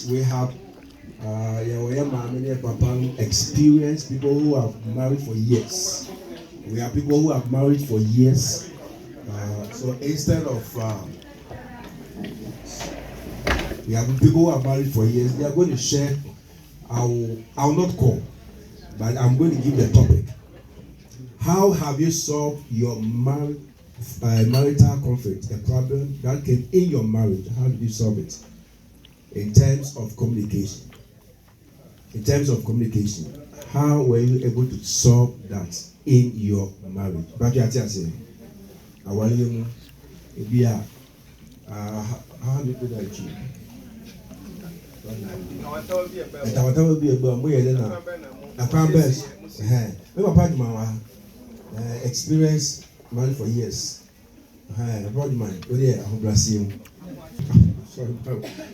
We have experienced people who have married for years. We have people who have married for years. So instead of we have people who have married for years, they are going to share. I'll not call, but I'm going to give the topic. How have you solved your marital conflict, a problem that came in your marriage? How did you solve it? In terms of communication. In terms of communication, how were you able to solve that in your marriage? Back here, how do you do that? Experience married for years. About mine, I hope I see you. Sorry,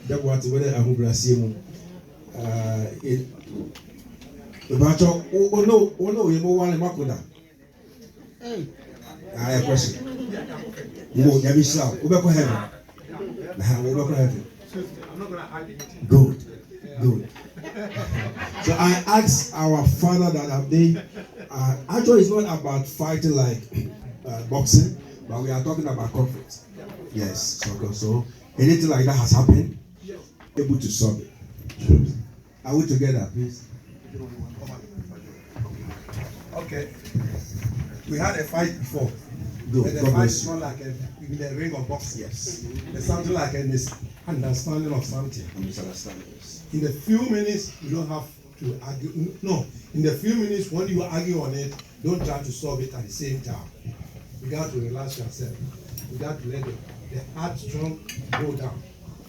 that was whether I hope I see you. No, you know one Makuda. I have a question. No, you have yourself. We're going to heaven. I'm not going to argue. Good. So I asked our father that day. Actually, it's not about fighting like boxing, but we are talking about conflict. Yes. So anything like that has happened, able to solve it. Are we together, please? Okay. We had a fight before. Good. The fight is not like in the ring of boxing. Yes. It's something like a misunderstanding of something. In the few minutes, you don't have to argue. No. In the few minutes, when you argue on it, don't try to solve it at the same time. You got to relax yourself. You got to let the heart strong go down.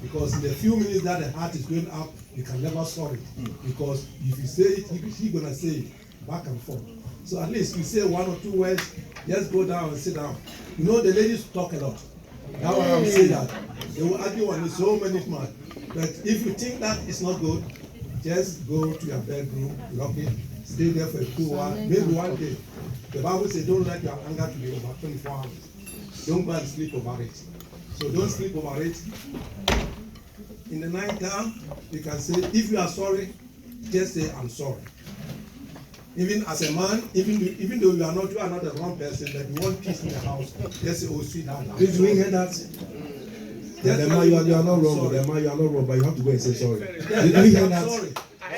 Because in the few minutes that the heart is going up, you can never solve it. Because if you say it, he's gonna say it back and forth. So at least you say one or two words, just go down and sit down. You know the ladies talk a lot. That's why I'm saying that. They will argue on it so many times. But if you think that it's not good, just go to your bedroom, lock it, stay there for a cool while, maybe one day. The Bible says don't let your anger to be over 24 hours. Don't go and sleep over it. So don't sleep over it. In the night time, you can say, if you are sorry, just say, I'm sorry. Even as a man, even though you are not the wrong person, but you want peace in the house, just say, oh, sweetheart. Did we hear that? The man, you are not wrong, the man, you are not wrong, but you have to go and say sorry. Did we hear that? Sorry.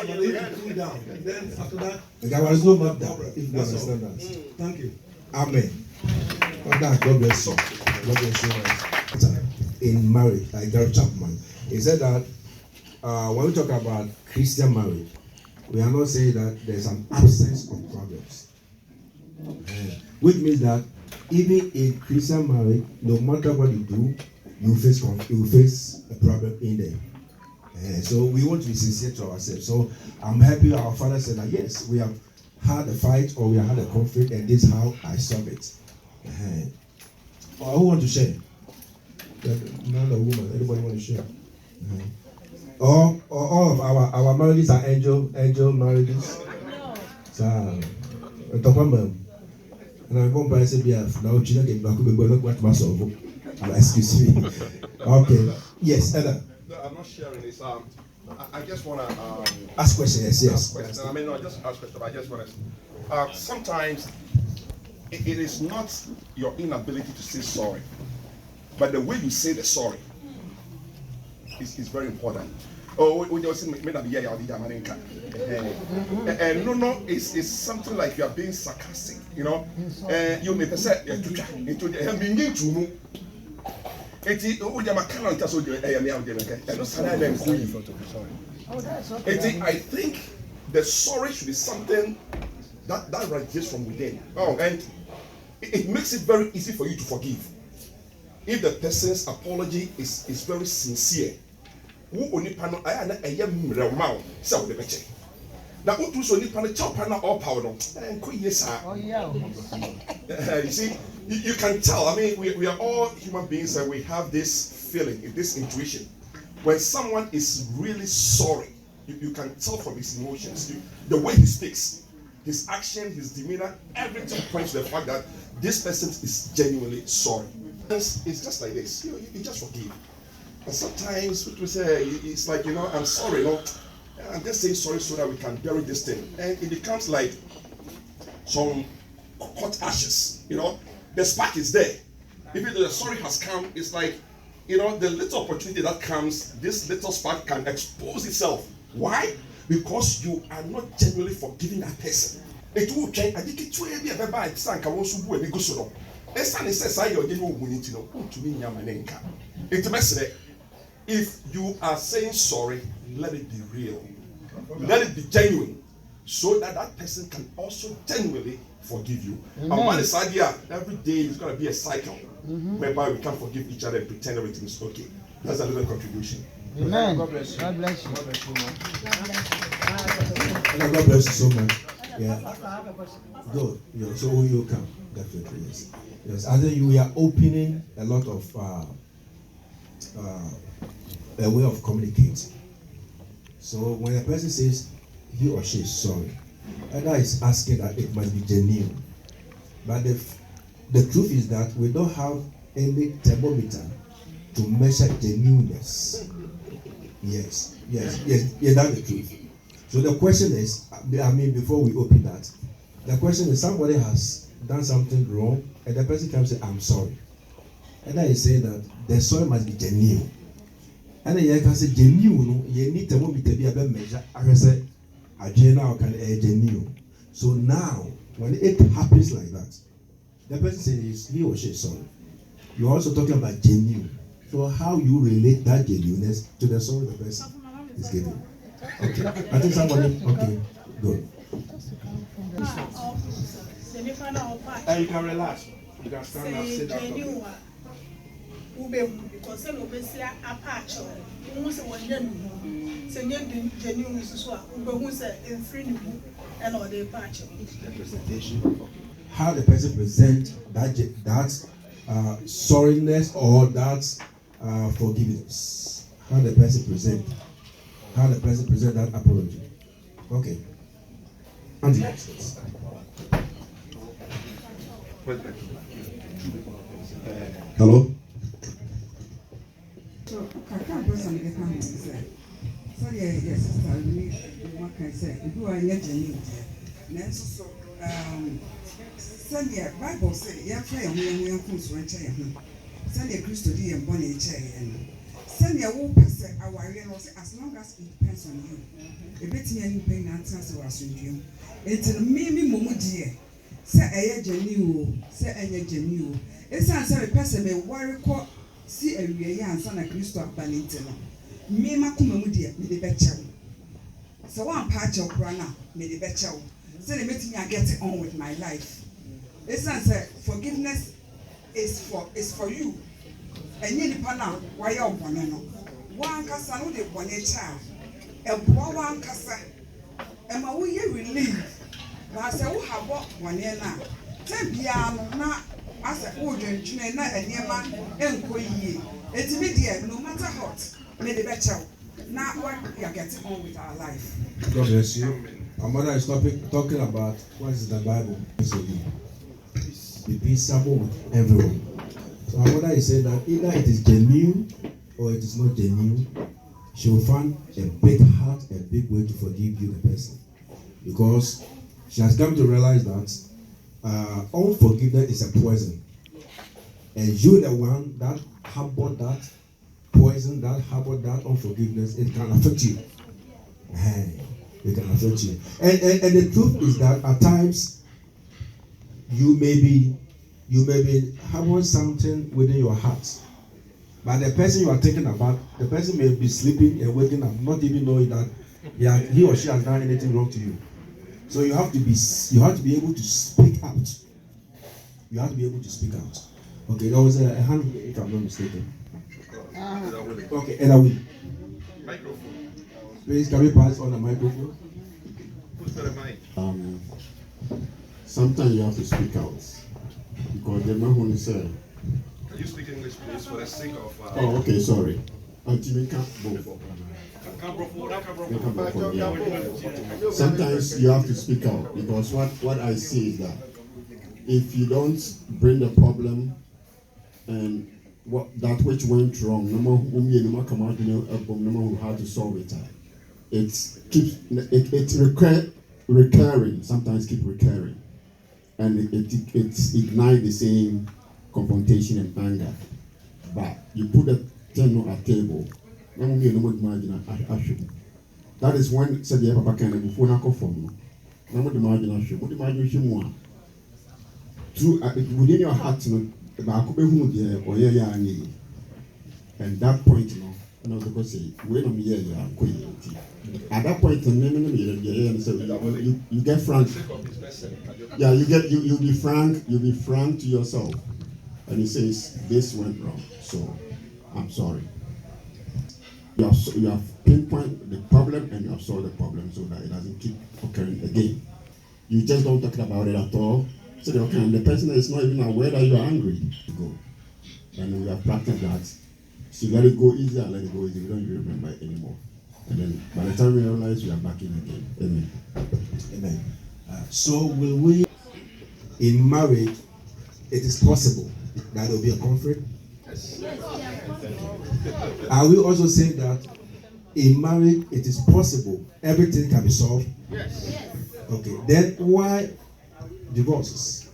You need to cool down. And then after that, there is no matter if you understand that. Thank you. Amen. God bless you. God bless you. In marriage, like Gary Chapman, he said that when we talk about Christian marriage, we are not saying that there's an absence of problems. Which means that even in Christian marriage, no matter what you do, you face a problem in there. So we want to be sincere to ourselves. So I'm happy our father said that yes, we have had a fight or we have had a conflict, and this is how I solve it. Or who want to share? Man or woman, anybody want to share? Or all of our marriages are angel marriages. No. So, talk about. And I won't buy CBF. Now, China get back to the world. What must solve? Excuse me. Okay. Yes, Ella. No, I'm not sharing this. I just want to ask questions. Yes. Questions. I mean, no, just ask questions. I just want to. Sometimes it is not your inability to say sorry, but the way you say the sorry is very important. Oh, we just say maybe no, it's something like you are being sarcastic. You know, you may say into the meaning to. I think the sorry should be something that radiates from within. And it makes it very easy for you to forgive. If the person's apology is very sincere. Now, you see, you can tell. I mean, we are all human beings and we have this feeling, this intuition. When someone is really sorry, you can tell from his emotions, the way he speaks, his action, his demeanor, everything points to the fact that this person is genuinely sorry. It's just like this. You just forgive. And sometimes people say, it's like, I'm sorry, I'm just saying sorry so that we can bury this thing. And it becomes like some hot ashes, The spark is there. Even though the sorry has come, it's like, the little opportunity that comes, this little spark can expose itself. Why? Because you are not genuinely forgiving that person. It will change. I think it's where we have a sank. I want to go and go so. If you are saying sorry, let it be real. Let it be genuine. So that person can also genuinely forgive you. And by this idea, every day is going to be a cycle whereby we can forgive each other and pretend everything is okay. That's a little contribution. Amen. God bless you. God bless you. God bless you so much. Yeah. Good. Yeah. So will you come? Definitely, yes. Yes. I think we are opening a lot of a way of communicating. So when a person says he or she is sorry, and that is asking that it must be genuine. But the truth is that we don't have any thermometer to measure genuineness. Yes, that's the truth. So the question is, before we open that, the question is somebody has done something wrong and the person comes and say, I'm sorry. And I say that the sorry must be genuine. And then you can say genuine, you need thermometer to be able to measure. I say, I genuine. So now, when it happens like that, the person says he or she is sorry. You're also talking about genuine. So how you relate that genuineness to the sorry the person is giving. Okay. I think somebody. Okay. Good. And you can relax. You can stand up, sit down. Because how the person present that sorriness or that forgiveness. How the person present that apology. Okay. Andy. Hello. So, Kaka person can come and say, so yes, sister, what can I say? You are yet genuine. So, Sunday Bible say, "You pray and we are close to each other." Sunday Christo D and Bonnie and Sunday will pass our was as long as it depends on you. A bit any pain answers to us with you. It's a maybe moment dear. Say a genuine, say a genuine. It's answer a person may worry court. See a real son of Christo Banitino. Me, Macumamudia, may the better. So one patch of Grana, may the better. So they make me get it on with my life. It's not forgiveness is for you. And you depend on why you're one casa no de one child. A one casa. And my way relief. But I say, who have what 1 year now? 10 piano, not as a udwentwene na enema enko yie. Etimi de no matter what, me de becho. Now what we are getting on with our life. God bless you. Our mother is talking about what is the Bible. Be peaceable with everyone. So our mother is saying that either it is genuine or it is not genuine. She will find a big heart, a big way to forgive you, the person, because she has come to realize that unforgiveness is a poison, and you, the one that harbored that poison, that harbored that unforgiveness, it can affect you. It can affect you. And the truth is that at times you may be harboring something within your heart. But the person you are thinking about, the person may be sleeping and waking up, not even knowing that he or she has done anything wrong to you. So you have to be able to speak out. You have to be able to speak out. Okay, there was a hand, if I'm not mistaken. Okay, and I will. Microphone. Please, can we pass on the microphone? Who's got a mic? Sometimes you have to speak out because the man who said. Can you speak English, please, for the sake of? Oh, okay, sorry. Sometimes you have to speak out because what I see is that if you don't bring the problem and that which went wrong, no more come out, no more how to solve it. It's recurring. Sometimes keep recurring, and it ignites the same confrontation and anger. But you put the thing on a table. That is when said the Papa can before na go from. No the margin show. What the margin more? Through within your heart, no, and that point, you know, and I was going to say, wait a minute, at that point, you get frank. Yeah, you'll be frank to yourself, and he says this went wrong, so I'm sorry. You have pinpointed the problem and you have solved the problem so that it doesn't keep occurring again. You just don't talk about it at all. So the person is not even aware that you are angry. Go. And we have practiced that. So let it go easy and let it go easy. We don't even remember it anymore. And then by the time we realize, we are back in again. Amen. Amen. So will we, in marriage, it is possible that there will be a conflict? Yes. Are we also saying that in marriage it is possible everything can be solved? Yes. Okay. Then why divorces?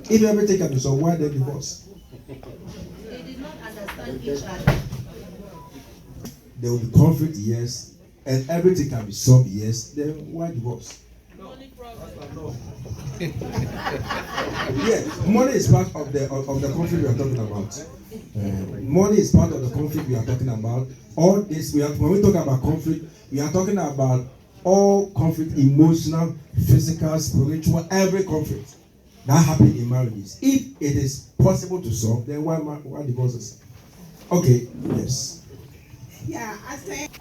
If everything can be solved, why then divorce? They did not understand each other. There will be conflict, yes, and everything can be solved, yes. Then why divorce? Yeah, money is part of the conflict we are talking about. Money is part of the conflict we are talking about. All this when we talk about conflict, we are talking about all conflict, emotional, physical, spiritual, every conflict that happens in marriages. If it is possible to solve, then why divorces? Okay, yes. Yeah, I think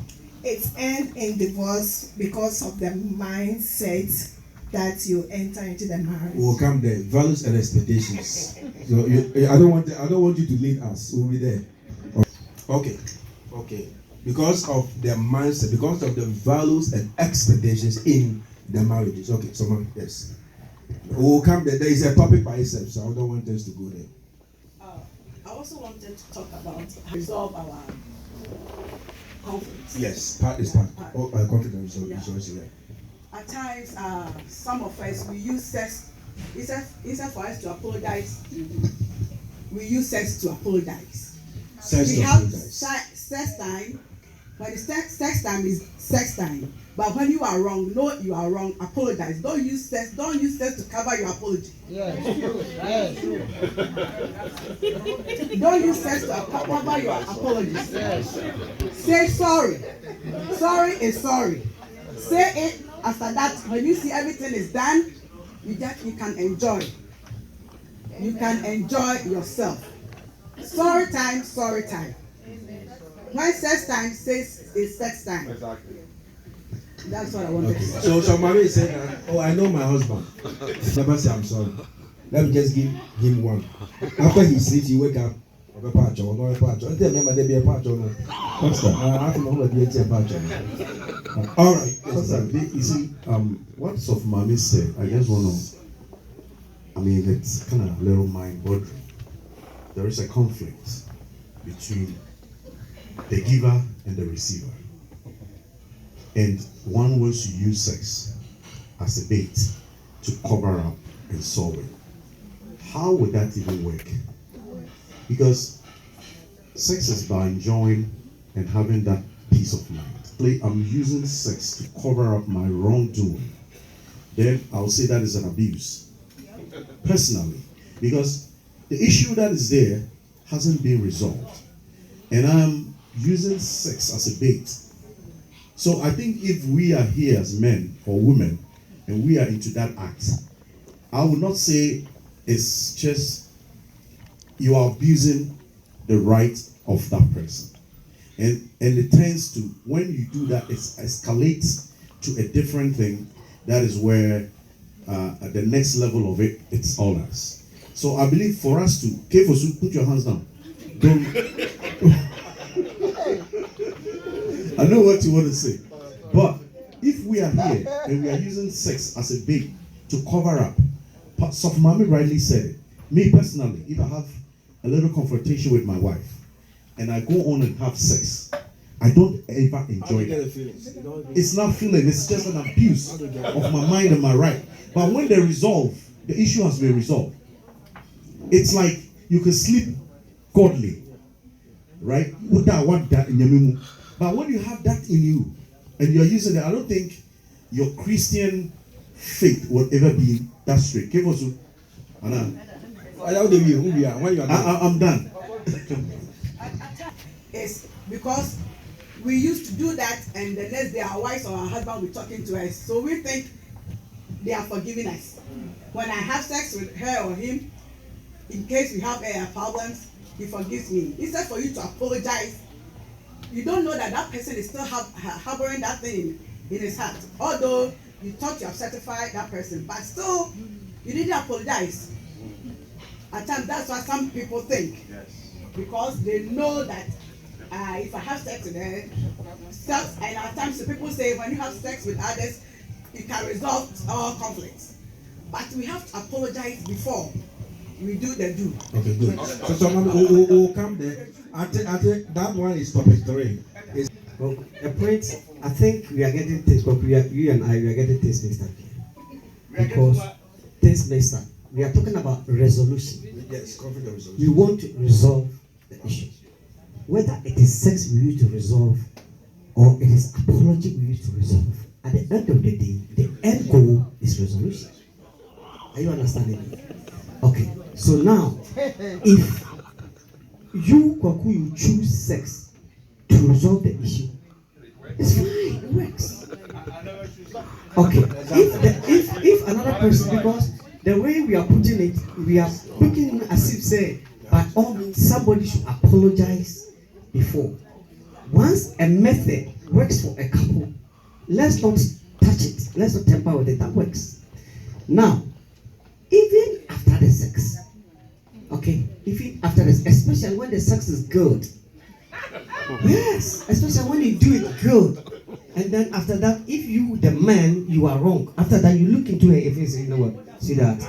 it's end in divorce because of the mindset that you enter into the marriage. We'll come there. Values and expectations. So I don't want you to lead us. We'll be there. Okay. Because of the mindset, because of the values and expectations in the marriages. Okay, someone, yes. We'll come there. There is a topic by itself, so I don't want us to go there. I also wanted to talk about resolve our conflicts. Yes, part is part. Conflict and resolution. Yeah. At times, some of us, we use sex, instead for us to apologize, we use sex to apologize. We have sex time, but the sex time is sex time. But when you are wrong, know you are wrong, apologize. Don't use sex to cover your apology. Yes. Don't use sex to cover your apologies. Yes. Say sorry. Sorry is sorry. Say it. After that, when you see everything is done, you can enjoy. You can enjoy yourself. Sorry time. When sex time says it's sex time. Exactly. That's what I wanted to say. So Mary is saying that, I know my husband. Never say I'm sorry. let me just give him one. After he sleeps, he wake up. A patch or no patch. I tell remember there be a patch or no. What's that? I don't know what be a patch. All right. You see, what Sof Mami said, I just want to, I mean, it's kind of a little mind-boggling. There is a conflict between the giver and the receiver. And one wants to use sex as a bait to cover up and solve it. How would that even work? Because sex is by enjoying and having that peace of mind. I'm using sex to cover up my wrongdoing. Then I'll say that is an abuse. Personally. Because the issue that is there hasn't been resolved. And I'm using sex as a bait. So I think if we are here as men or women and we are into that act, I would not say it's just you are abusing the right of that person. And it tends to, when you do that, it escalates to a different thing. That is where at the next level of it, it's all us. So I believe for us to, Kefosu, put your hands down. Don't. I know what you want to say. But if we are here and we are using sex as a bait to cover up, Sof Mami rightly said it. Me personally, if I have a little confrontation with my wife and I go on and have sex, I don't ever enjoy it. It's not feeling, it's just an abuse of my mind and my right. But when they resolve, the issue has been resolved. It's like you can sleep godly, right? But when you have that in you and you're using it, I don't think your Christian faith will ever be that straight. I'm done. It's because we used to do that, and the next day our wives or our husband will be talking to us, so we think they are forgiving us. When I have sex with her or him, in case we have problems, he forgives me. Instead for you to apologize, you don't know that that person is still harboring that thing in his heart. Although you thought you have certified that person, but still you didn't apologize. At times that's what some people think. Yes. Because they know that if I have sex with her, and at times people say when you have sex with others, it can resolve all conflicts. But we have to apologize before we do the do. Okay, good. So someone will come there. I think that one is topic 3. Well, a point, I think we are getting things, but you and I are getting things mixed up here. Because things mixed up. We are talking about resolution. Yes, conflict resolution. We want to resolve the issue. Whether it is sex we need to resolve or it is apology we need to resolve. At the end of the day, the end goal is resolution. Are you understanding me? Okay, so now, if you, Kwaku, you choose sex to resolve the issue, it's fine, it works. Okay, if another person, because the way we are putting it, we are looking as if say, by all means, somebody should apologize before. Once a method works for a couple, let's not touch it. Let's not tamper with it. That works. Now, even after the sex, okay, even after this, especially when the sex is good. Yes, especially when you do it good. And then after that, if you, the man, you are wrong. After that, you look into her face and say, you know what, see that,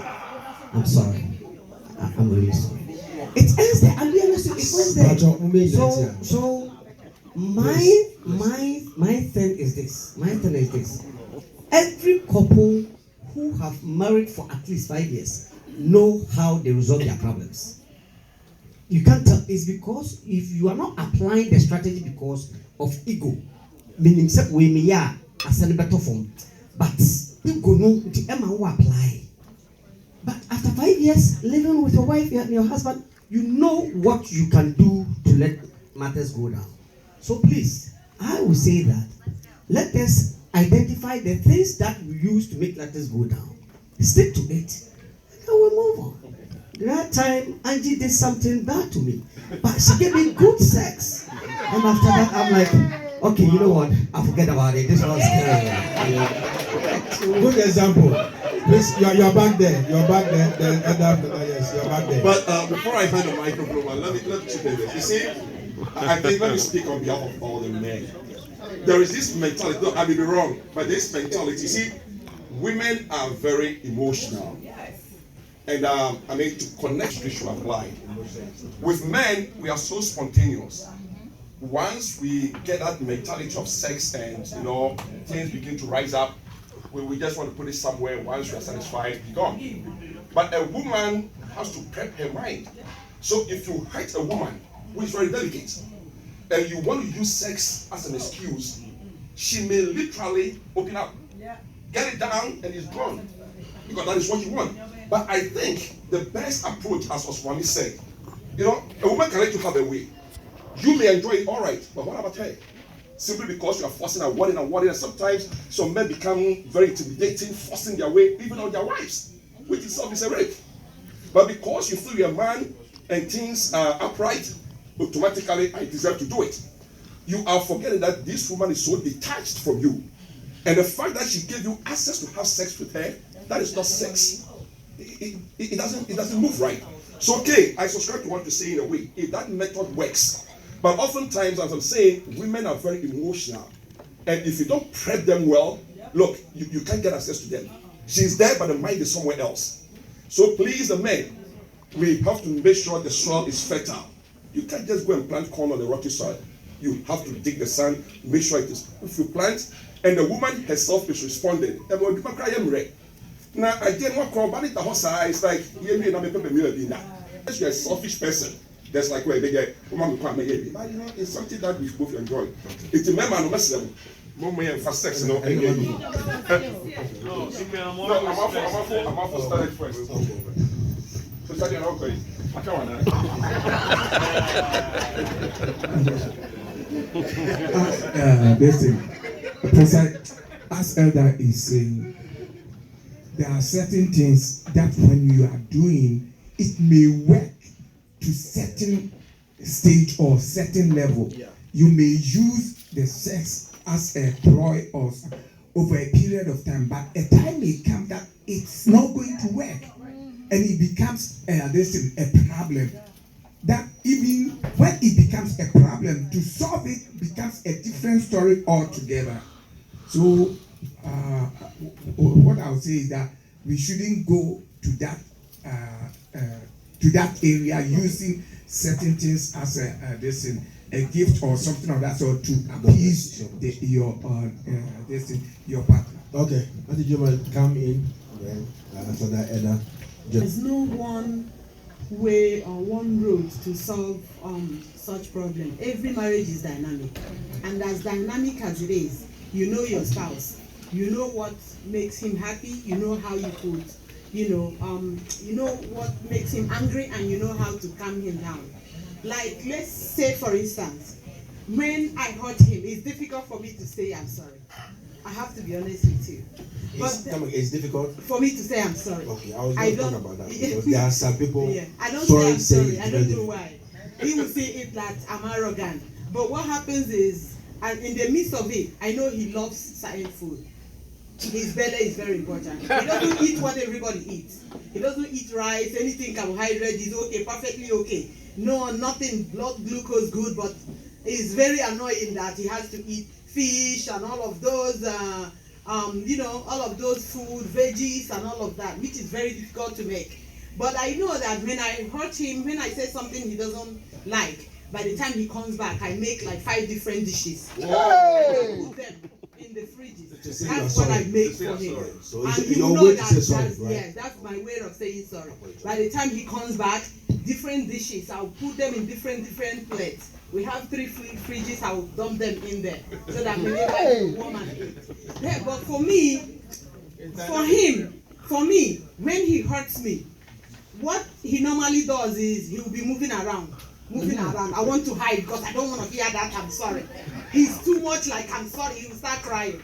I'm sorry. I'm really sorry. It ends there. I'll be honest with you, it ends there. So my thing is this. My thing is this. Every couple who have married for at least 5 years know how they resolve their problems. You can't tell. It's because if you are not applying the strategy because of ego, meaning we may are as a better form, but ego no the Emma will apply. But after 5 years living with your wife and your husband, you know what you can do to let matters go down. So please, I will say that let us identify the things that we use to make matters go down. Stick to it, and then we move on. That time, Angie did something bad to me, but she gave me good sex. And after that, I'm like, okay, you know what? I forget about it. This was Good example. Please, you're back there. You're back there. Then after that, yes, you're back there. But before I hand the microphone, let me chip in this. You see, I think let me speak on behalf of all the men. There is this mentality. No, I may be wrong, but this mentality. You see, women are very emotional, and I mean to connect to apply. With men, we are so spontaneous. Once we get that mentality of sex and things begin to rise up, we just want to put it somewhere. Once we are satisfied, be gone. But a woman has to prep her mind. So if you hurt a woman who is very delicate and you want to use sex as an excuse, she may literally open up, get it down, and it's gone, because that is what you want. But I think the best approach, as Oswani said, a woman can let you have a way. You may enjoy it, all right, but what about her? Simply because you are forcing and wanting, and sometimes some men become very intimidating, forcing their way even on their wives, which itself is a rape. But because you feel you're a man and things are upright, automatically I deserve to do it. You are forgetting that this woman is so detached from you, and the fact that she gave you access to have sex with her, that is not sex. It doesn't move right. So okay, I subscribe to what you say in a way, if that method works. But oftentimes, as I'm saying, women are very emotional. And if you don't prep them well, look, you can't get access to them. She's there, but the mind is somewhere else. So please, the men, we have to make sure the soil is fertile. You can't just go and plant corn on the rocky soil. You have to dig the sand, make sure it is. If you plant, and the woman herself is responding, now, again, what about it? It's like, if you're a selfish person, that's like where they get woman but it's something that we both enjoy. It's a man and Muslim. No man for sex, no. I'm off for started first. So study an okay. I can't Listen, as Elder is saying, there are certain things that when you are doing, it may work to certain stage or certain level. You may use the sex as a ploy or over a period of time, but a time may come that it's not going to work, and it becomes a problem. That even when it becomes a problem, to solve it becomes a different story altogether. So what I would say is that we shouldn't go to that area using certain things as a gift or something of that sort to appease your partner. Okay, I think you might come in then answer that, Edda. There's no one way or one road to solve such problem. Every marriage is dynamic, and as dynamic as it is, you know your spouse, you know what makes him happy, you know how you could, you know what makes him angry, and you know how to calm him down. Like, let's say for instance, when I hurt him, it's difficult for me to say I'm sorry. I have to be honest with you. It's difficult for me to say I'm sorry. Okay, I was going to talk about that because there are some people. I don't say I'm sorry. I don't know why. He will say it that I'm arrogant. But what happens is, and in the midst of it, I know he loves certain food. His belly is very important. He doesn't eat what everybody eats. He doesn't eat rice, anything carbohydrate is okay, perfectly okay. No, nothing, blood glucose good, but it's very annoying that he has to eat fish and all of those, all of those food, veggies and all of that, which is very difficult to make. But I know that when I hurt him, when I say something he doesn't like, by the time he comes back, I make like 5 different dishes. I put them in the fridges. That's what I make for him. So and he your know way that to say sorry, that's, right? yes, that's my way of saying sorry. By the time he comes back, different dishes, I'll put them in different plates. We have 3 fridges, I'll dump them in there so that whenever I warm and eat. Yeah, but for me, when he hurts me, what he normally does is he will be moving around. I want to hide because I don't want to hear that I'm sorry. He's too much like I'm sorry, he will start crying.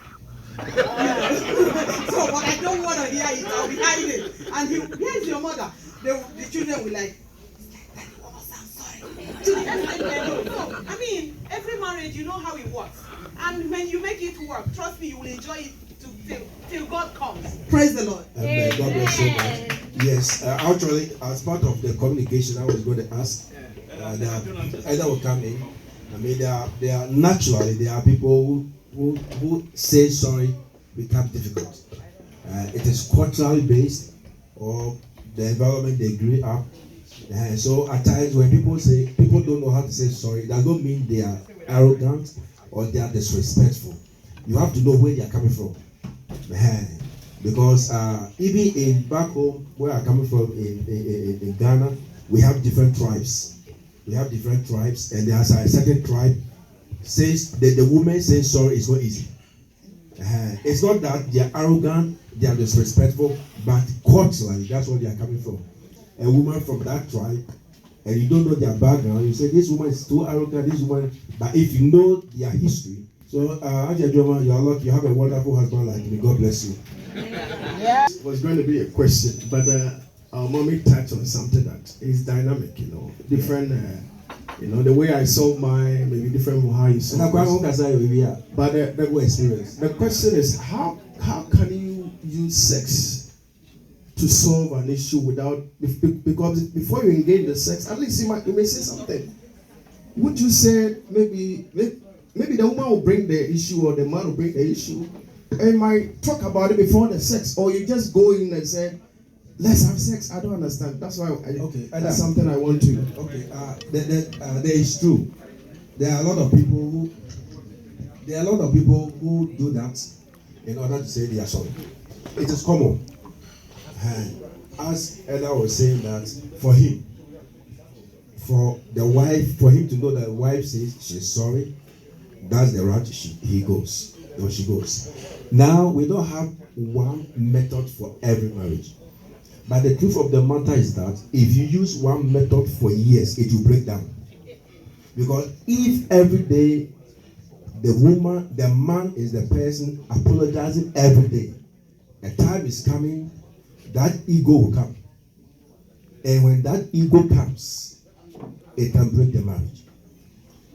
But I don't want to hear it, I'll be hiding. And here's your mother. The children will like, Daddy, almost I'm sorry. To the extent they know. So, I mean, every marriage, you know how it works. And when you make it work, trust me, you will enjoy it to till God comes. Praise the Lord. Amen. God bless you, man. Yes, actually, as part of the communication, I was going to ask, either will come in. I mean, there are people who say sorry become difficult. It is culturally based, or the environment they grew up. So at times when people don't know how to say sorry, that don't mean they are arrogant or they are disrespectful. You have to know where they are coming from. Because even in back home where I'm coming from in Ghana, we have different tribes. And there's a certain tribe says that the woman saying sorry is not easy. It's not that they are arrogant, they are disrespectful, but culturally that's where they are coming from. A woman from that tribe, and you don't know their background, you say this woman is too arrogant, this woman. But if you know their history, so Ajay Joma, you are lucky, you have a wonderful husband like me. God bless you. Yeah. It was going to be a question, but our mommy touched on something that is dynamic, different. The way I saw mine may be different from how you saw it. But the question is, how can you use sex to solve an issue without, because before you engage the sex, at least you may say something. Would you say maybe the woman will bring the issue or the man will bring the issue and might talk about it before the sex, or you just go in and say, let's have sex? I don't understand. That's why that's something I want to. Okay, there is true. There are a lot of people who do that in order to say they are sorry. It is common. As Ella was saying that for him to know that the wife says she's sorry, that's the route he goes or she goes. Now we don't have one method for every marriage. But the truth of the matter is that if you use one method for years, it will break down. Because if every day the man is the person apologizing every day, a time is coming, that ego will come. And when that ego comes, it can break the marriage.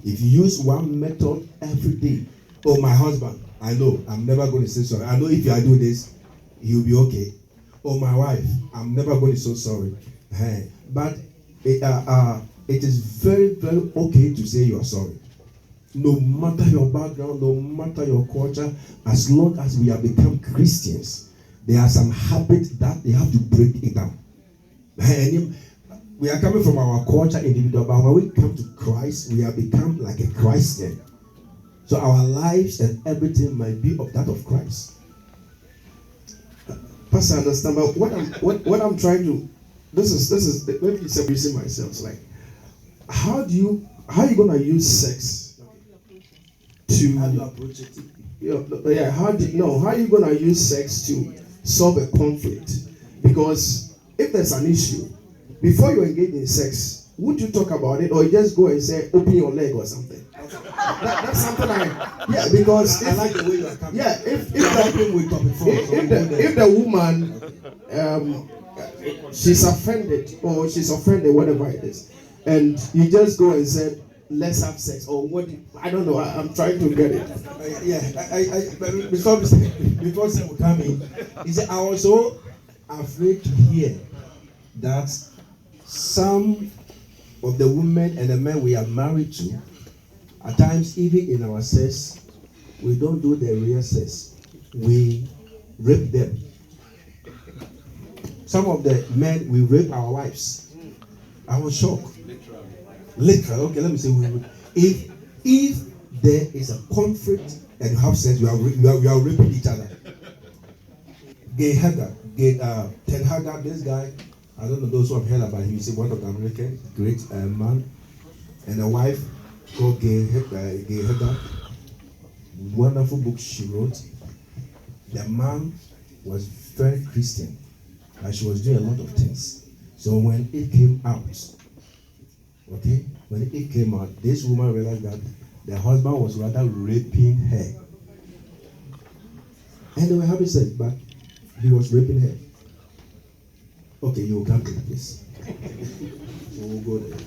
If you use one method every day, oh, my husband, I know I'm never going to say sorry. I know if I do this, he'll be okay. Oh, my wife, I'm never going to say sorry. But it is very, very okay to say you are sorry. No matter your background, no matter your culture, as long as we have become Christians, there are some habits that they have to break it down. We are coming from our culture individual, but when we come to Christ, we have become like a Christian. So our lives and everything might be of that of Christ. Pastor, I understand, but what I'm trying to, this is maybe it's abusing myself. Like, how are you gonna use sex to how are you gonna use sex to solve a conflict? Because if there's an issue, before you engage in sex, would you talk about it, or you just go and say open your leg or something? That's something because I like the way you are coming. Yeah, if the woman she's offended, whatever it is, and you just go and say let's have sex, or what? I don't know. I'm trying to get it. Before someone come in, he said I was so afraid to hear that some of the women and the men we are married to, at times even in our sex, we don't do the real sex. We rape them. Some of the men, we rape our wives. I was shocked. Literally. Okay, let me say, if there is a conflict and you have sex, we are raping each other. Ten Haggar, this guy, I don't know those who have heard about him. He's one of the American great man, and a wife called Gay Haggar. Wonderful book she wrote. The man was very Christian, and she was doing a lot of things. So when it came out, this woman realized that the husband was rather raping her. And they were having sex, but he was raping her. Okay, you will come to this. So we'll go there.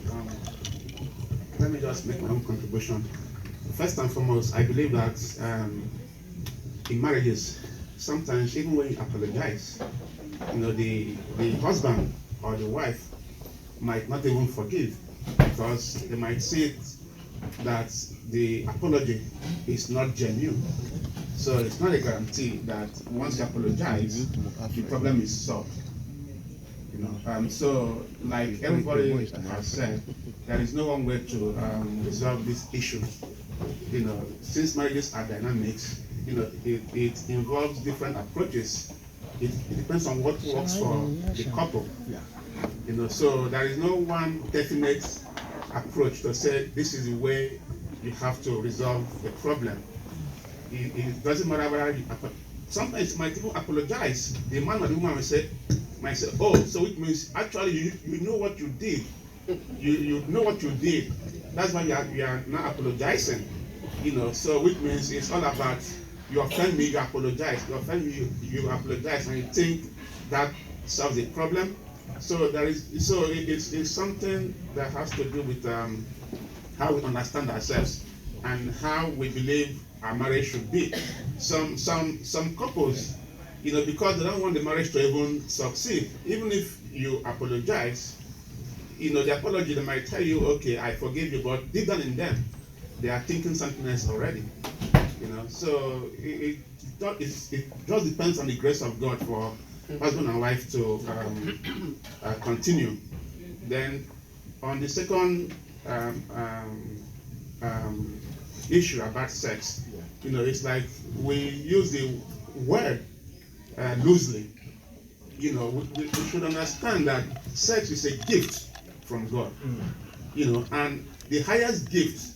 Let me just make my own contribution. First and foremost, I believe that in marriages, sometimes even when you apologize, the husband or the wife might not even forgive because they might see it that the apology is not genuine. So it's not a guarantee that once you apologize, the problem is solved. So like everybody has said, there is no one way to resolve this issue. Since marriages are dynamics, it involves different approaches. It depends on what works for the couple. So there is no one definite approach to say this is the way you have to resolve the problem. It doesn't matter whether you sometimes you might even apologize. The man or the woman might say, oh, so it means actually you know what you did. You know what you did. That's why you are not apologizing. So which means it's all about you offend me, you apologize. You offend me, you apologize, and you think that solves the problem. So it's something that has to do with how we understand ourselves and how we believe our marriage should be. Some couples, because they don't want the marriage to even succeed, even if you apologize, the apology, they might tell you, okay, I forgive you, but deep down in them, they are thinking something else already. So it just depends on the grace of God for husband and wife to continue. Then on the second issue about sex, it's like we use the word loosely. We should understand that sex is a gift from God. And the highest gift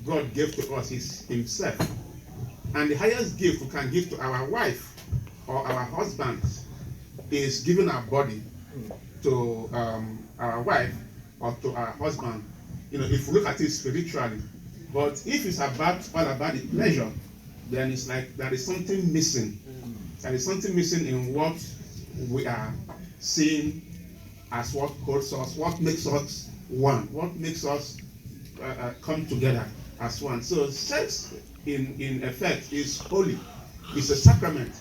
God gave to us is Himself. And the highest gift we can give to our wife or our husband is giving our body to our wife or to our husband. If we look at it spiritually. But if it's all about the pleasure, then it's like there is something missing. There is something missing in what we are seeing as what holds us, what makes us one, what makes us come together as one. So sex, in effect, is holy. It's a sacrament.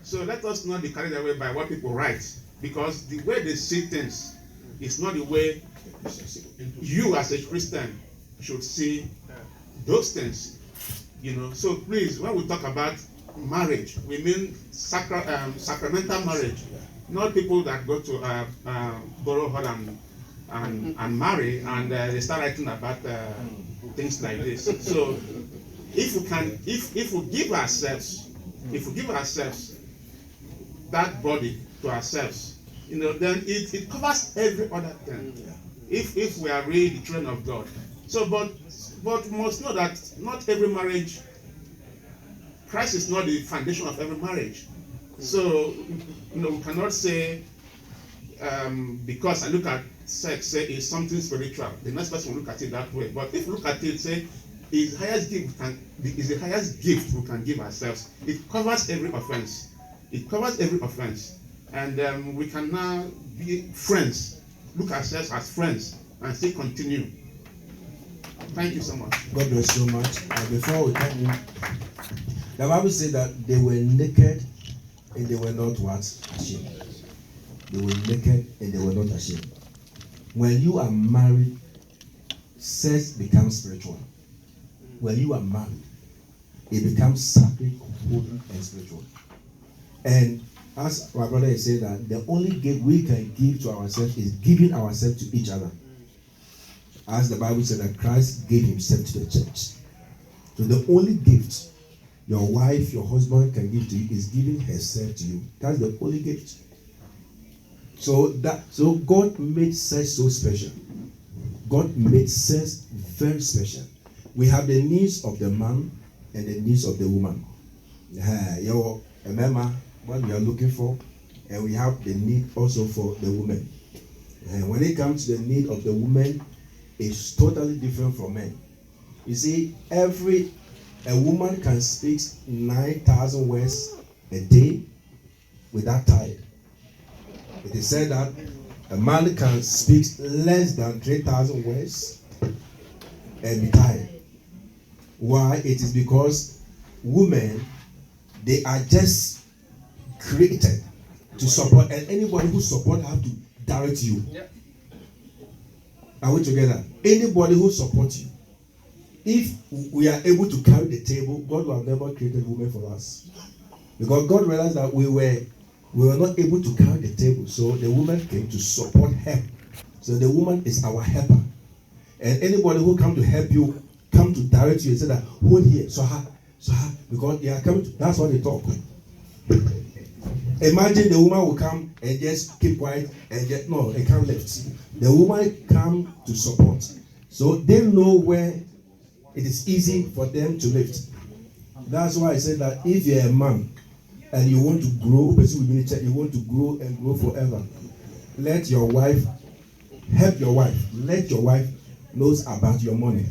So let us not be carried away by what people write, because the way they see things is not the way you as a Christian should see those things. So please, when we talk about marriage, we mean sacramental marriage, not people that go to borrow hall and marry and they start writing about things like this. So if we give ourselves that body to ourselves, then it covers every other thing. If we are really the children of God. So but we must know that not every marriage, Christ is not the foundation of every marriage. So we cannot say because I look at sex, say it's something spiritual. The next person will look at it that way. But if you look at it, say is the highest gift we can give ourselves. It covers every offense. It covers every offense, and we can now be friends. Look at ourselves as friends and still continue. Thank you so much. God bless you so much. Before we continue, the Bible said that they were naked and they were not what? Ashamed. They were naked and they were not ashamed. When you are married, sex becomes spiritual. When you are married, it becomes sacred, holy, and spiritual. And as my brother is saying, that the only gift we can give to ourselves is giving ourselves to each other. As the Bible said that Christ gave Himself to the church. So the only gift your wife, your husband can give to you is giving herself to you. That's the only gift. So God made sex so special. God made sex very special. We have the needs of the man and the needs of the woman. Remember what we are looking for, and we have the need also for the woman. And when it comes to the need of the woman, it's totally different from men. You see, a woman can speak 9,000 words a day without tired. It is said that a man can speak less than 3,000 words and be tired. Why? It is because women, they are just created to support, and anybody who support have to direct you. Are we together? Anybody who supports you. If we are able to carry the table, God will have never created women for us. Because God realized that we were not able to carry the table, so the woman came to support her. So the woman is our helper. And anybody who come to help you, come to direct you and say that, hold here, so because they are coming to, that's what they talk. Imagine the woman will come and just keep quiet and just, no, they can't lift. The woman come to support. So they know where it is easy for them to lift. That's why I said that if you're a man and you want to grow, you want to grow and grow forever, let your wife, help your wife, let your wife knows about your money.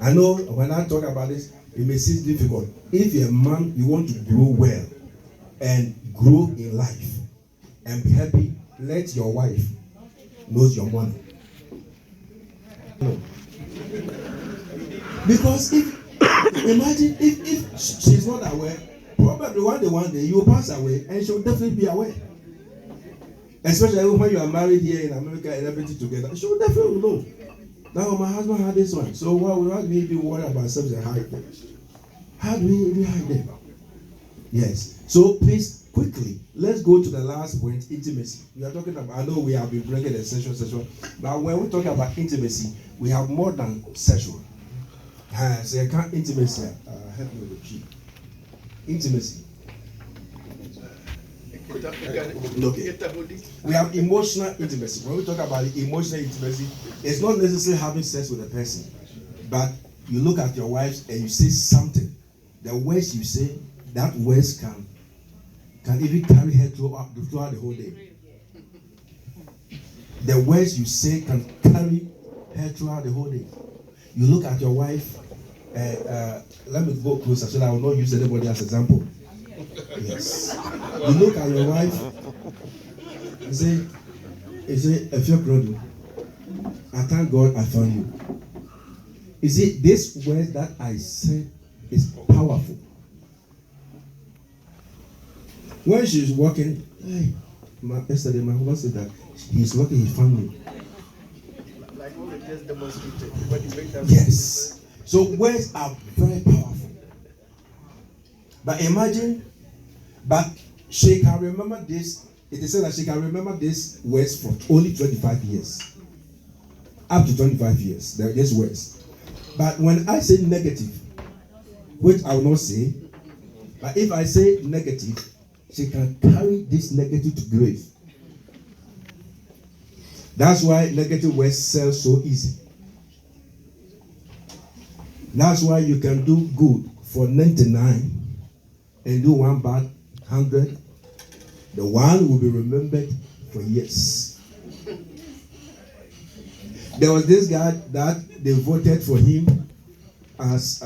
I know when I talk about this, it may seem difficult. If you're a man, you want to grow well and grow in life and be happy, let your wife knows your money. No. Because imagine if she's not aware, probably one day you will pass away and she will definitely be aware. Especially when you are married here in America and everything together, she will definitely know. Now my husband had this one, so why do we be worried about ourselves and hide them? How do we hide them? Yes. So please, quickly, let's go to the last point, intimacy. We are talking about, I know we have been bringing the sexual, but when we talk about intimacy, we have more than sexual. So I can't intimacy, help me with you. Intimacy. Okay. We have emotional intimacy. When we talk about emotional intimacy, it's not necessarily having sex with a person, but you look at your wife and you say something. The words you say, that words can even carry her throughout the whole day. The words you say can carry her throughout the whole day. You look at your wife, let me go closer so that I will not use anybody as example. Yes. You look at your wife, you say, if you're grown, I thank God I found you. You see, this word that I said is powerful. When she's walking, yesterday my husband said that he's lucky he found me. Like what we just demonstrated. Yes. So words are very powerful. But imagine, but she can remember this. It is said that she can remember these words for only 25 years. Up to 25 years, there are these words. But when I say negative, which I will not say, but if I say negative, she can carry this negative to grave. That's why negative words sell so easy. That's why you can do good for 99 and do one bad 100. The one will be remembered for years. There was this guy that they voted for him as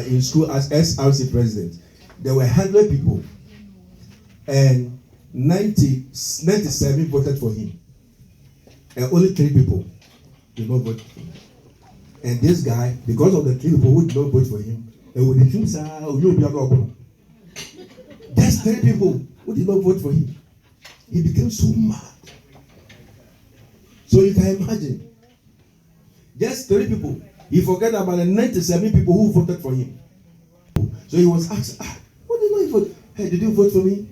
in school as SRC president. There were 100 people, and 97 voted for him, and only 3 people did not vote for him. And this guy, because of the 3 people who did not vote for him, and with the things just 3 people who did not vote for him, he became so mad. So you can imagine, just 3 people. He forgot about the 97 people who voted for him. So he was asked, what did you vote? Hey, did you vote for me?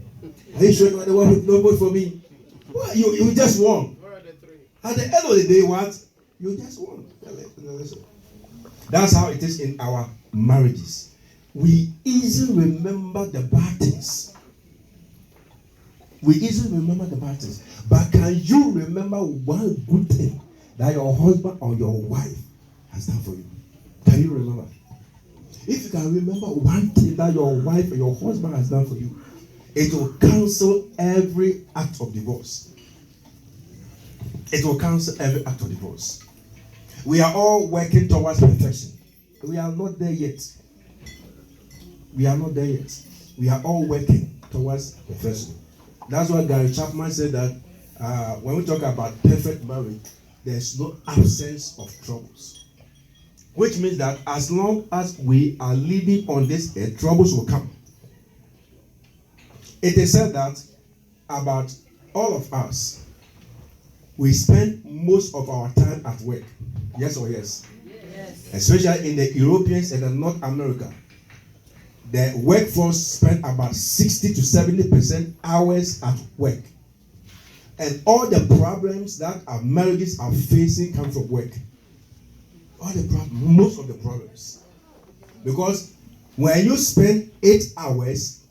Are you sure you are the one who did not vote for me? Well, you just won. At the end of the day, what? You just won. That's how it is in our marriages. We easily remember the bad things. We easily remember the bad things. But can you remember one good thing that your husband or your wife has done for you? Can you remember? If you can remember one thing that your wife or your husband has done for you, it will cancel every act of divorce. It will cancel every act of divorce. We are all working towards perfection. We are not there yet. We are not there yet. We are all working towards perfection. That's why Gary Chapman said that when we talk about perfect marriage, there's no absence of troubles. Which means that as long as we are living on this earth, troubles will come. It is said that about all of us, we spend most of our time at work. Yes or yes? Yes. Especially in the Europeans and the North America. The workforce spend about 60 to 70% hours at work. And all the problems that our marriages are facing come from work. Most of the problems. Because when you spend 8 hours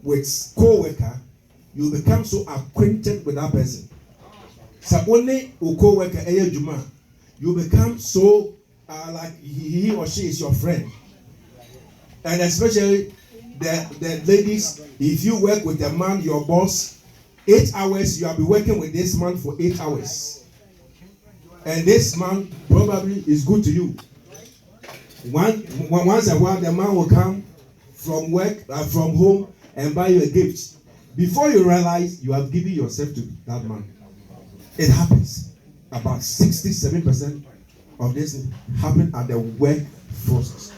with co-worker, you become so acquainted with that person. So only a co-worker, you become so like he or she is your friend. And especially the ladies, if you work with a man, your boss, 8 hours, you will be working with this man for 8 hours. And this man probably is good to you. Once a while, the man will come from work, from home, and buy you a gift. Before you realize, you have given yourself to that man. It happens. About 67% of this happen at the workforce.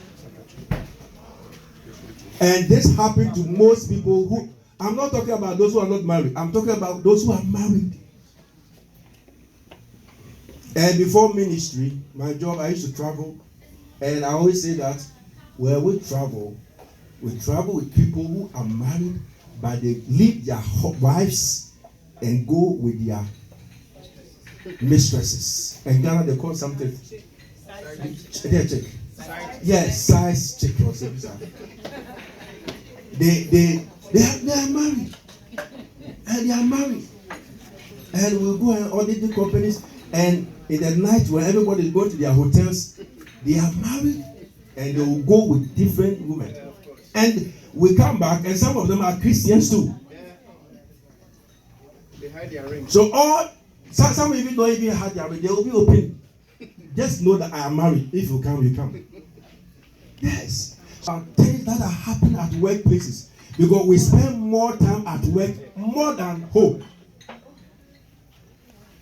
And this happened to most people who, I'm not talking about those who are not married. I'm talking about those who are married. And before ministry, my job, I used to travel. And I always say that when we travel with people who are married, but they leave their wives and go with their mistresses. In Ghana, they call something. Yes, size check or something. They are married. And they are married. And we'll go and audit the companies. And in the night when everybody go to their hotels, they are married and they will go with different women. And we come back and some of them are Christians too. They hide their rings. So some even don't even hide their ring. They will be open. Just know that I am married. If you come, you come. Yes. Things that are happening at workplaces. Because we spend more time at work more than home.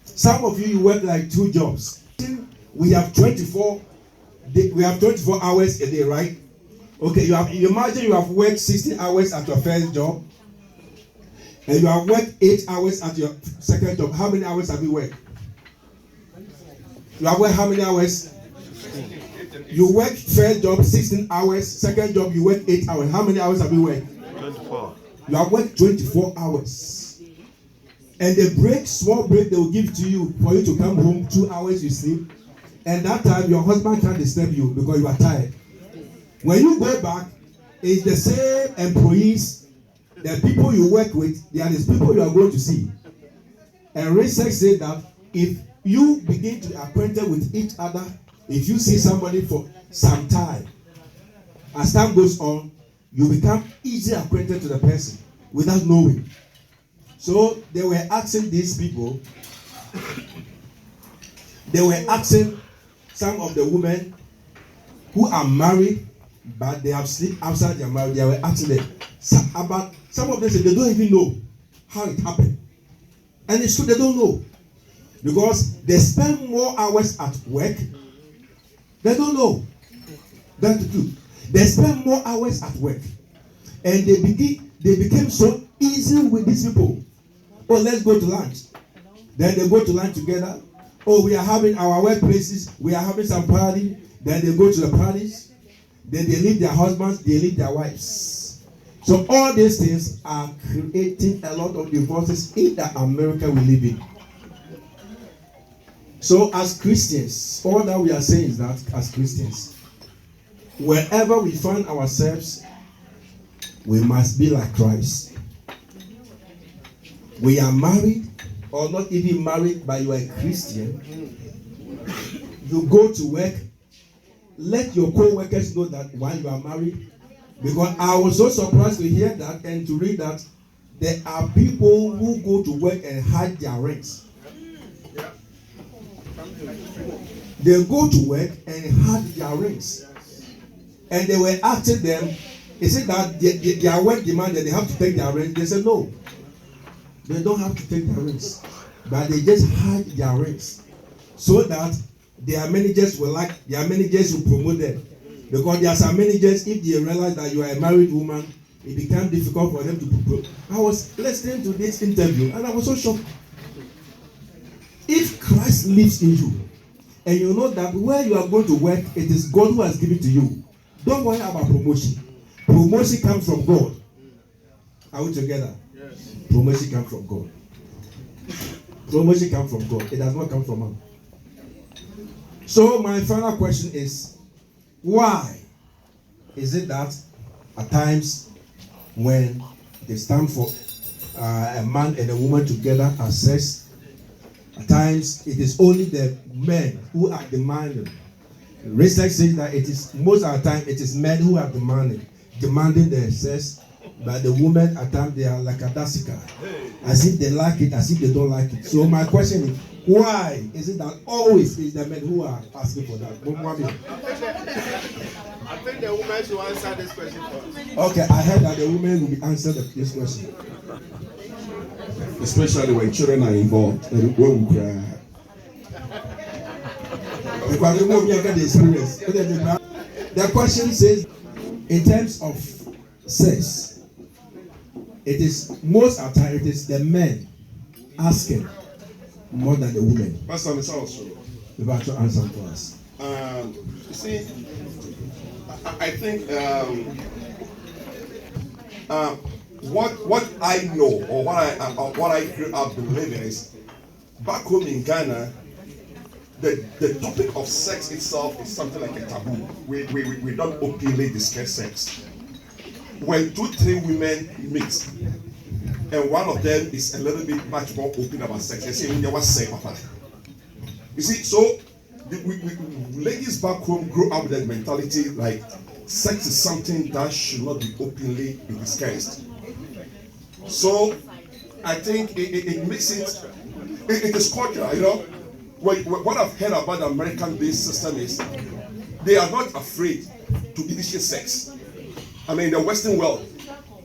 Some of you work like 2 jobs. We have 24 hours a day, right? Okay, you imagine you have worked 16 hours at your first job, and you have worked 8 hours at your second job. How many hours have you worked? You have worked how many hours? You worked first job 16 hours, second job you worked 8 hours. How many hours have you worked? 24. You have worked 24 hours. And the small break they will give to you for you to come home, 2 hours you sleep. And that time your husband can't disturb you because you are tired. When you go back, it's the same employees, the people you work with, they are the people you are going to see. And research says that if you begin to be acquainted with each other, if you see somebody for some time, as time goes on, you become easily acquainted to the person without knowing. So they were asking these people, they were asking some of the women who are married, but they have slept outside their marriage. They were asking them about some of them said they don't even know how it happened. And it's true, they don't know. Because they spend more hours at work. They don't know. That's the truth. They spend more hours at work. And they became so easy with these people. Oh, let's go to lunch. Then they go to lunch together. Oh, we are having our workplaces. We are having some party. Then they go to the parties. Then they leave their husbands. They leave their wives. So all these things are creating a lot of divorces in the America we live in. So as Christians, all that we are saying is that as Christians, wherever we find ourselves, we must be like Christ. We are married or not even married, but you are a Christian. You go to work. Let your co-workers know that while you are married. Because I was so surprised to hear that and to read that there are people who go to work and hide their rings. They go to work and hide their rings. And they were asking them, is it that their work demanded they have to take their rings? They said no. They don't have to take their rings. But they just hide their rings. So that their managers will promote them. Because there are some managers, if they realize that you are a married woman, it became difficult for them to propose. I was listening to this interview and I was so shocked. If Christ lives in you, and you know that where you are going to work, it is God who has given to you, don't worry about promotion. Promotion comes from God. Are we together? Yes. Promotion comes from God. Promotion comes from God. It does not come from man. So my final question is, why is it that at times when they stand for a man and a woman together as sex, at times it is only the men who are demanding. Research says that it is most of the time it is men who are demanding the sex, but the women at times they are like a dassica, as if they like it, as if they don't like it. So my question is, why is it that always is the men who are asking for that? I think the woman should answer this question first. Okay, I heard that the women will be answered this question. Especially when children are involved, and when we cry. The question says, in terms of sex, it is most of the time it is the men asking more than the women. Pastor, it's also. You have to answer for us. You see, I think what I know or what I grew up believing is, back home in Ghana, the topic of sex itself is something like a taboo. We don't openly discuss sex. When 2-3 women meet, and one of them is a little bit much more open about sex, they say, you see, so ladies back home grow up with that mentality like sex is something that should not be openly discussed. So I think it makes it is cultural, you know. What I've heard about the American-based system is they are not afraid to initiate sex. I mean, in the Western world,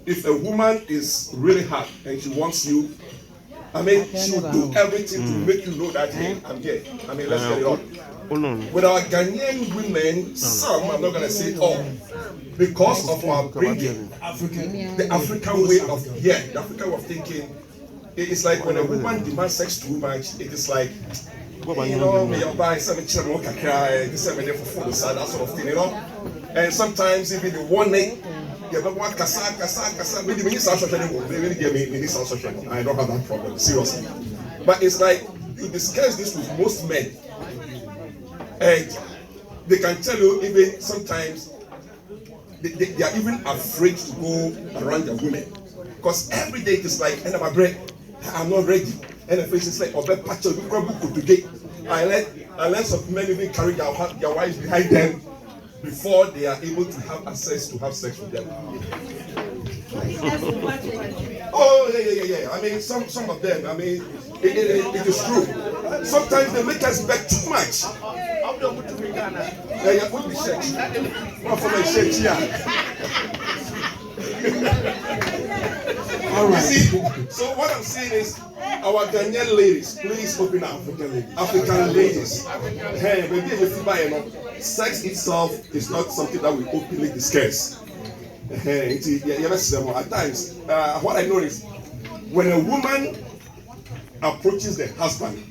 if a woman is really hot and she wants you, I mean, she'll do everything to make you know that, hey, I'm here. I mean, let's get it on. With our Ghanaian women, some, I'm not going to say all, because of our bringing, the African way of, the African way of thinking, it's like when a woman demands sex too much, it is like, you know, may you buy some children, that sort of thing, you know. And sometimes even the warning, I don't have that problem, seriously. But it's like you discuss this with most men, and they can tell you even sometimes they are even afraid to go around their women, because every day it is like, and I'm not ready. And the face is like, today. I let some men even carry their wives behind them before they are able to have access to have sex with them. Oh, yeah. I mean, some of them, I mean, it is true. Sometimes they make us beg too much. All right. See, so what I'm saying is, our Ghanaian ladies, please open up. African ladies. Hey, maybe sex itself is not something that we openly discuss. At times, what I know is when a woman approaches the husband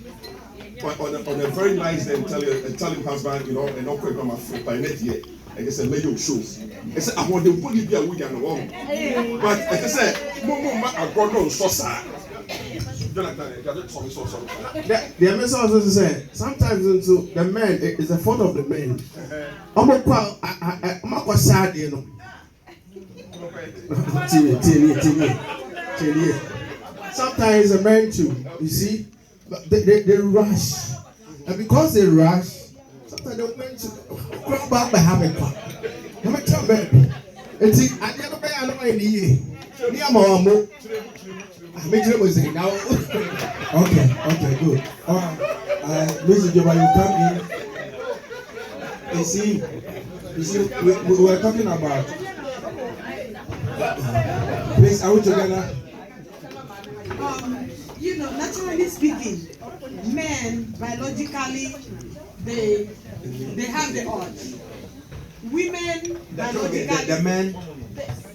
on a very nice day and tell him husband, you know, and not quite my foot by next year. I guess a lady of shoes. I said, I want to put it there with you. But I said, I got no saucer. The message also said, sometimes into the men, it is the fault of the men. I'm not sad, you know. Sometimes the men too, you see, they rush. And because they rush, sometimes the men too crop back by having fun. Let me tell you, it's I never pay an idea. Near Mamo. I make sure we say now. Okay, good. All right, Mr. Joba, you come in. You see, we were talking about. Please, are we together? You know, naturally speaking, men biologically they have the urge. Women biologically the men.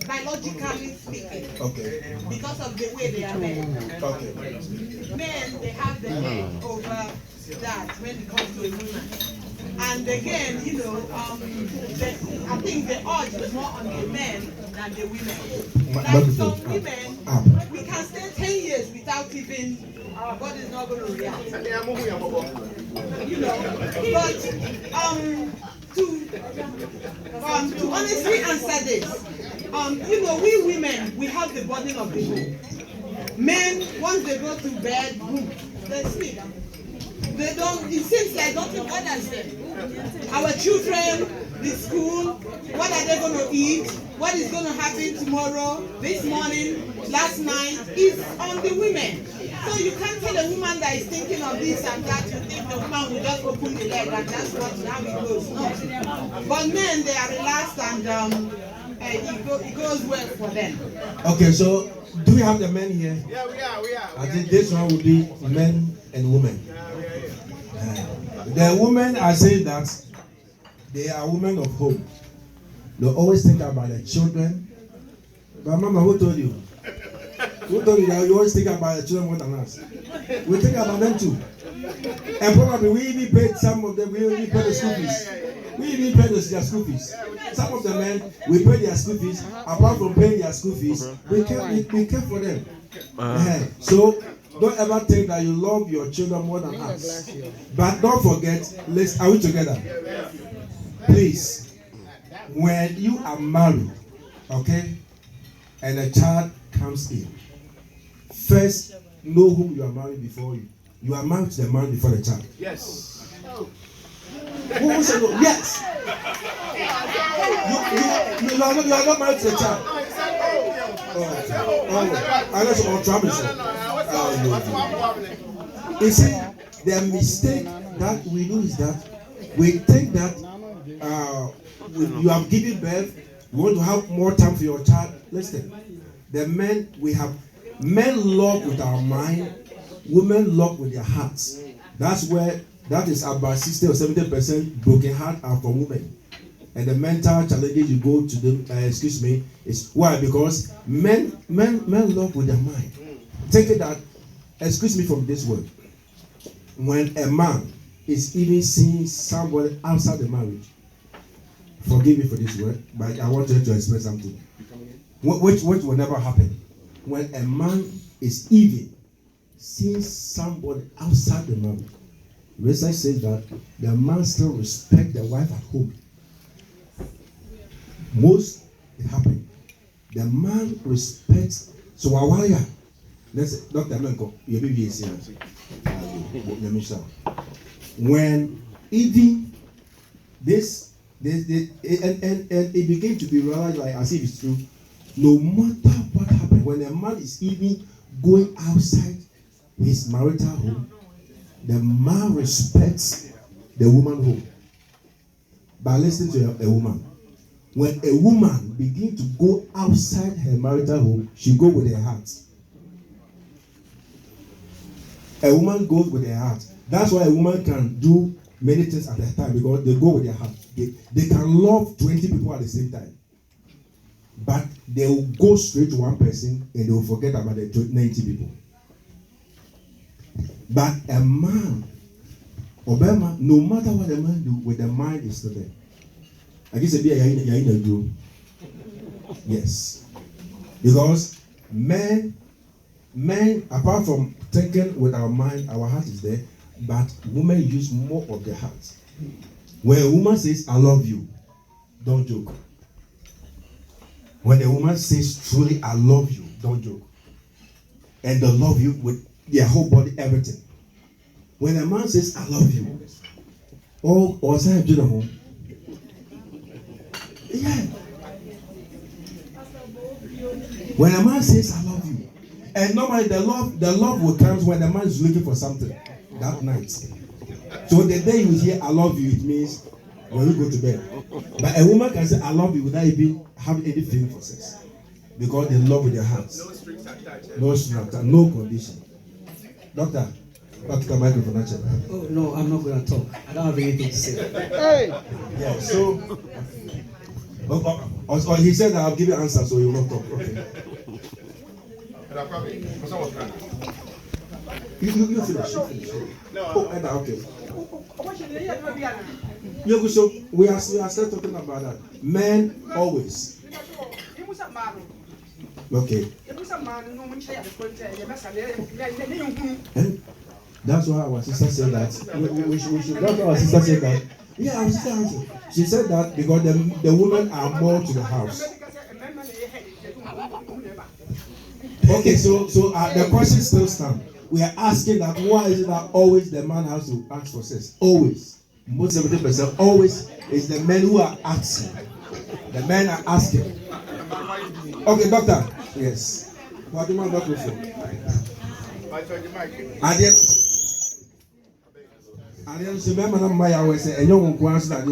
biologically speaking. Okay. Because of the way they are made. Okay. Men, they have the head over that when it comes to a woman. And again, I think the odds is more on the men than the women. Like some women, we can stay 10 years without even, our body is not going to react. But to honestly answer this, we women, we have the burden of the home. Men, once they go to bed, they sleep. They don't, it seems like nothing bothers them. Our children, the school, what are they going to eat? What is going to happen tomorrow, this morning, last night, is on the women. So you can't tell a woman that is thinking of this and that, you think the woman will just open the leg and that's how it goes. No. But men, they are relaxed and it goes well for them. Okay, so do we have the men here? Yeah, we are. I think this one will be men and women. The women are saying that they are women of home. They always think about the children. But Mama, who told you? Who told you that you always think about the children more than us? We think about them too. And probably we even paid some of them, we even paid the school fees. We even paid their school fees. Some of the men, we pay their school fees. Apart from paying their school fees, we care for them. So don't ever think that you love your children more than us. But don't forget, are we together? Please, when you are married, okay, and a child comes in, first know whom you are married before you. You are married to the man before the child. Yes. Who said no? Yes. You are not married to the child. I know some trouble. You see, the mistake that we do is that we think that you have given birth, you want to have more time for your child. Listen, the men, men love with our mind, women love with their hearts. That is about 60 or 70% broken heart are for women. And the mental challenges you go to them, is why? Because men love with their mind. Take it that, excuse me from this word. When a man is even seeing somebody outside the marriage, forgive me for this word, but I want you to express something. Which will never happen. When a man is even seeing somebody outside the marriage, research says that the man still respects the wife at home. Most it happened. The man respects. So Awaya, let's say, Dr. Menko, your baby is here. When even this and it began to be realized like as if it's true. No matter what happened, when a man is even going outside his marital home, the man respects the woman home. By listening to a woman, when a woman begins to go outside her marital home, she goes with her heart. A woman goes with her heart. That's why a woman can do many things at a time because they go with their heart. They can love 20 people at the same time. But they will go straight to one person and they will forget about the 90 people. But a man, Obama, no matter what a man do, with the mind is still there. I guess you're in a group. Yes. Because men, apart from thinking with our mind, our heart is there, but women use more of their heart. When a woman says, I love you, don't joke. When a woman says truly, I love you, don't joke. And they love you with their whole body, everything. When a man says, I love you, or say, do the home. Yeah. When a man says, I love you, and normally the love will come when the man is looking for something that night. So the day you hear, I love you, it means when you go to bed. But a woman can say, I love you without even having any feeling for sex. Because they love with their hands. No strings attached. No strings attached. No condition. Doctor, back to the microphone. Oh, no, I'm not going to talk. I don't have anything to say. Hey! Yeah, so Or he said I'll give you answer, so he will not talk. Okay. You finish. Oh, okay. So we are still talking about that. Men always. Okay. And that's why our sister said that. We should. That's why our sister said that. Yeah, our sister answered. She said that because the women are more to the house. Okay, so the question still stands. We are asking that why is it that always the man has to ask for sex? Always. Most 70% always is the men who are asking. The men are asking. Okay, doctor. Yes. What do you want doctor for? And then, so remember, I always say, and you won't answer that.